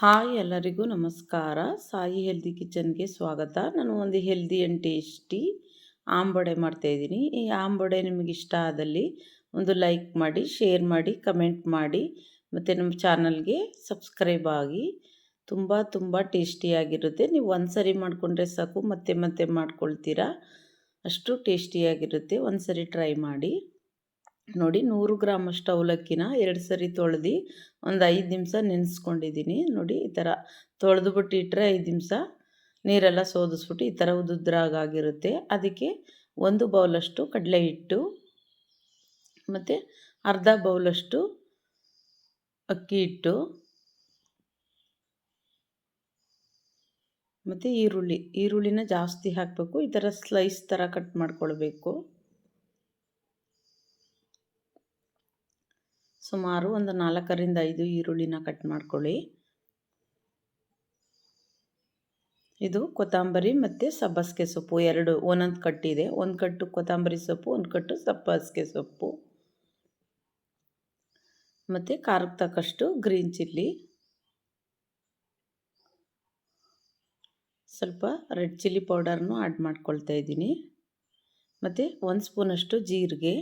Hi ಎಲ್ಲರಿಗೂ ನಮಸ್ಕಾರ. Sai healthy ಕಿಚನ್ಗೆ ಸ್ವಾಗತ. ನಾನು ಒಂದು ಹೆಲ್ದಿ ಆ್ಯಂಡ್ ಟೇಸ್ಟಿ ಆಂಬೊಡೆ ಮಾಡ್ತಾಯಿದ್ದೀನಿ. ಈ ಆಂಬೊಡೆ ನಿಮಗೆ ಇಷ್ಟ ಆದಲ್ಲಿ ಒಂದು ಲೈಕ್ ಮಾಡಿ, ಶೇರ್ ಮಾಡಿ, ಕಮೆಂಟ್ ಮಾಡಿ ಮತ್ತು ನಮ್ಮ ಚಾನಲ್ಗೆ ಸಬ್ಸ್ಕ್ರೈಬ್ ಆಗಿ. ತುಂಬ ಟೇಸ್ಟಿಯಾಗಿರುತ್ತೆ. ನೀವು ಒಂದು ಸರಿ ಮಾಡಿಕೊಂಡ್ರೆ ಸಾಕು, ಮತ್ತೆ ಮತ್ತೆ ಮಾಡ್ಕೊಳ್ತೀರಾ, ಅಷ್ಟು ಟೇಸ್ಟಿಯಾಗಿರುತ್ತೆ. ಒಂದು ಸರಿ ಟ್ರೈ ಮಾಡಿ ನೋಡಿ. 100 ಗ್ರಾಮಷ್ಟು ಅವಲಕ್ಕಿನ 2 ಸರಿ ತೊಳೆದು ಒಂದು 5 ನಿಮಿಷ ನೆನೆಸ್ಕೊಂಡಿದ್ದೀನಿ. ನೋಡಿ, ಈ ಥರ ತೊಳೆದುಬಿಟ್ಟು ಇಟ್ಟರೆ 5 ನಿಮಿಷ ನೀರೆಲ್ಲ ಸೋದಿಸ್ಬಿಟ್ಟು ಈ ಥರ ಉದುದ್ರಾಗಿರುತ್ತೆ. ಅದಕ್ಕೆ 1 ಬೌಲಷ್ಟು ಕಡಲೆ ಹಿಟ್ಟು ಮತ್ತು ಅರ್ಧ ಬೌಲಷ್ಟು ಅಕ್ಕಿ ಹಿಟ್ಟು ಮತ್ತು ಈರುಳ್ಳಿನ ಜಾಸ್ತಿ ಹಾಕಬೇಕು. ಈ ಥರ ಸ್ಲೈಸ್ ಥರ ಕಟ್ ಮಾಡ್ಕೊಳ್ಬೇಕು. ಸುಮಾರು ಒಂದು 4ರಿಂದ 5 ಈರುಳ್ಳಿನ ಕಟ್ ಮಾಡ್ಕೊಳ್ಳಿ. ಇದು ಕೊತ್ತಂಬರಿ ಮತ್ತು ಸಬ್ಬಸಿಗೆ ಸೊಪ್ಪು ಒಂದೊಂದು ಕಟ್ಟಿದೆ. ಒಂದು ಕಟ್ಟು ಕೊತ್ತಂಬರಿ ಸೊಪ್ಪು, ಒಂದು ಕಟ್ಟು ಸಬ್ಬಸಿಗೆ ಸೊಪ್ಪು ಮತ್ತು ಖಾರಕ್ಕೆ ತಕ್ಕಷ್ಟು ಗ್ರೀನ್ ಚಿಲ್ಲಿ, ಸ್ವಲ್ಪ ರೆಡ್ ಚಿಲ್ಲಿ ಪೌಡರ್ನು ಆ್ಯಡ್ ಮಾಡ್ಕೊಳ್ತಾ ಇದ್ದೀನಿ ಮತ್ತು 1 ಸ್ಪೂನಷ್ಟು ಜೀರಿಗೆ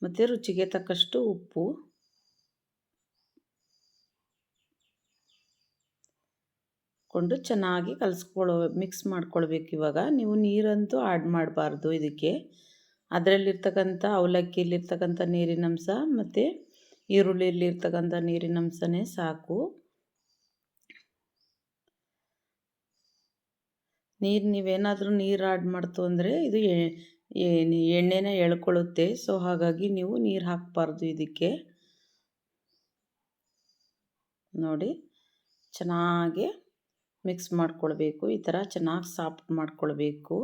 ಮತ್ತು ರುಚಿಗೆ ತಕ್ಕಷ್ಟು ಉಪ್ಪು ಕೊಂಡು ಚೆನ್ನಾಗಿ ಮಿಕ್ಸ್ ಮಾಡ್ಕೊಳ್ಬೇಕು. ಇವಾಗ ನೀವು ನೀರಂತೂ ಆ್ಯಡ್ ಮಾಡಬಾರ್ದು ಇದಕ್ಕೆ. ಅದರಲ್ಲಿರ್ತಕ್ಕಂಥ ಅವಲಕ್ಕಿಯಲ್ಲಿರ್ತಕ್ಕಂಥ ನೀರಿನಂಶ ಮತ್ತು ಈರುಳ್ಳಿಯಲ್ಲಿರ್ತಕ್ಕಂಥ ನೀರಿನಂಶನೇ ಸಾಕು. ನೀವೇನಾದರೂ ನೀರು ಆ್ಯಡ್ ಮಾಡ್ತು ಅಂದರೆ ಇದು ಎಣ್ಣೆನ ಎಳ್ಕೊಳ್ಳುತ್ತೆ. ಸೊ ಹಾಗಾಗಿ ನೀವು ನೀರು ಹಾಕಬಾರ್ದು ಇದಕ್ಕೆ. ನೋಡಿ, ಚೆನ್ನಾಗಿ ಮಿಕ್ಸ್ ಮಾಡ್ಕೊಳ್ಬೇಕು. ಈ ಥರ ಚೆನ್ನಾಗಿ ಸಾಫ್ಟ್ ಮಾಡ್ಕೊಳ್ಬೇಕು.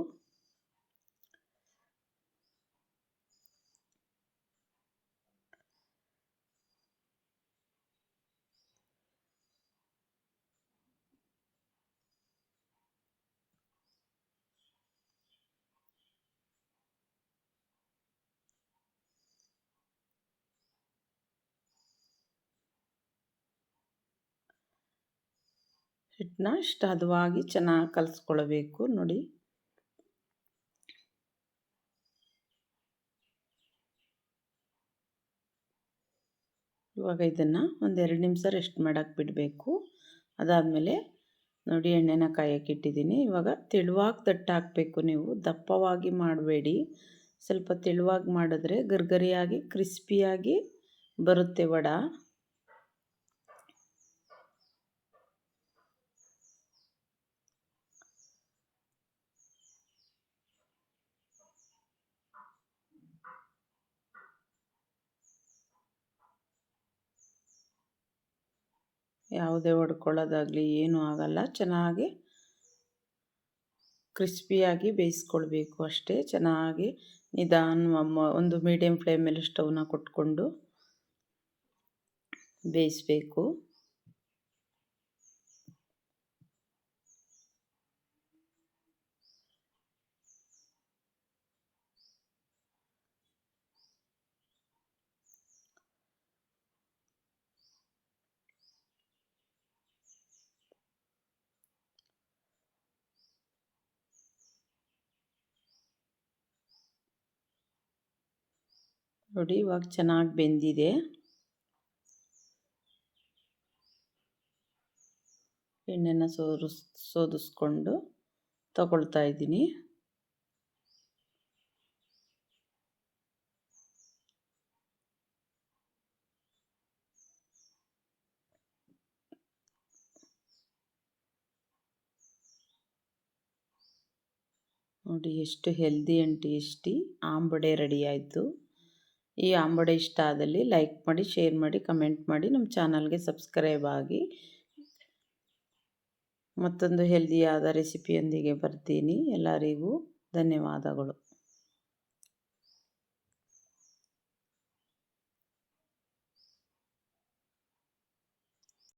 ಹಿಟ್ಟನ್ನ ಇಷ್ಟು ಹದವಾಗಿ ಚೆನ್ನಾಗಿ ಕಲಿಸ್ಕೊಳ್ಬೇಕು. ನೋಡಿ, ಇವಾಗ ಇದನ್ನು ಒಂದು 2 ನಿಮಿಷ ರೆಸ್ಟ್ ಮಾಡೋಕ್ಕೆ ಬಿಡಬೇಕು. ಅದಾದಮೇಲೆ ನೋಡಿ, ಎಣ್ಣೆನ ಕಾಯಕ್ಕೆ ಇಟ್ಟಿದ್ದೀನಿ. ಇವಾಗ ತೆಳುವಾಗಿ ತಟ್ಟು ಹಾಕಬೇಕು. ನೀವು ದಪ್ಪವಾಗಿ ಮಾಡಬೇಡಿ. ಸ್ವಲ್ಪ ತೆಳುವಾಗಿ ಮಾಡಿದ್ರೆ ಗರಿಗರಿಯಾಗಿ ಕ್ರಿಸ್ಪಿಯಾಗಿ ಬರುತ್ತೆ ವಡೆ. ಯಾವುದೇ ಹೊಡ್ಕೊಳ್ಳೋದಾಗಲಿ ಏನೂ ಆಗಲ್ಲ. ಚೆನ್ನಾಗಿ ಕ್ರಿಸ್ಪಿಯಾಗಿ ಬೇಯಿಸ್ಕೊಳ್ಬೇಕು ಅಷ್ಟೇ. ಚೆನ್ನಾಗಿ ಒಂದು ಮೀಡಿಯಮ್ ಫ್ಲೇಮಲ್ಲಿ ಸ್ಟವ್ನ ಕೊಟ್ಕೊಂಡು ಬೇಯಿಸಬೇಕು. ನೋಡಿ, ಇವಾಗ ಚೆನ್ನಾಗಿ ಬೆಂದಿದೆ. ಎಣ್ಣೆನ ಸೋದಿಸ್ಕೊಂಡು ತಗೊಳ್ತಾ ಇದ್ದೀನಿ. ನೋಡಿ, ಎಷ್ಟು healthy and tasty ambode ready ಆಯಿತು. ಈ ಆಂಬೊಡೆ ಇಷ್ಟ ಆದಲ್ಲಿ ಲೈಕ್ ಮಾಡಿ, ಶೇರ್ ಮಾಡಿ, ಕಮೆಂಟ್ ಮಾಡಿ, ನಮ್ಮ ಚಾನಲ್ಗೆ ಸಬ್ಸ್ಕ್ರೈಬ್ ಆಗಿ. ಮತ್ತೊಂದು ಹೆಲ್ದಿಯಾದ ರೆಸಿಪಿಯೊಂದಿಗೆ ಬರ್ತೀನಿ. ಎಲ್ಲರಿಗೂ ಧನ್ಯವಾದಗಳು.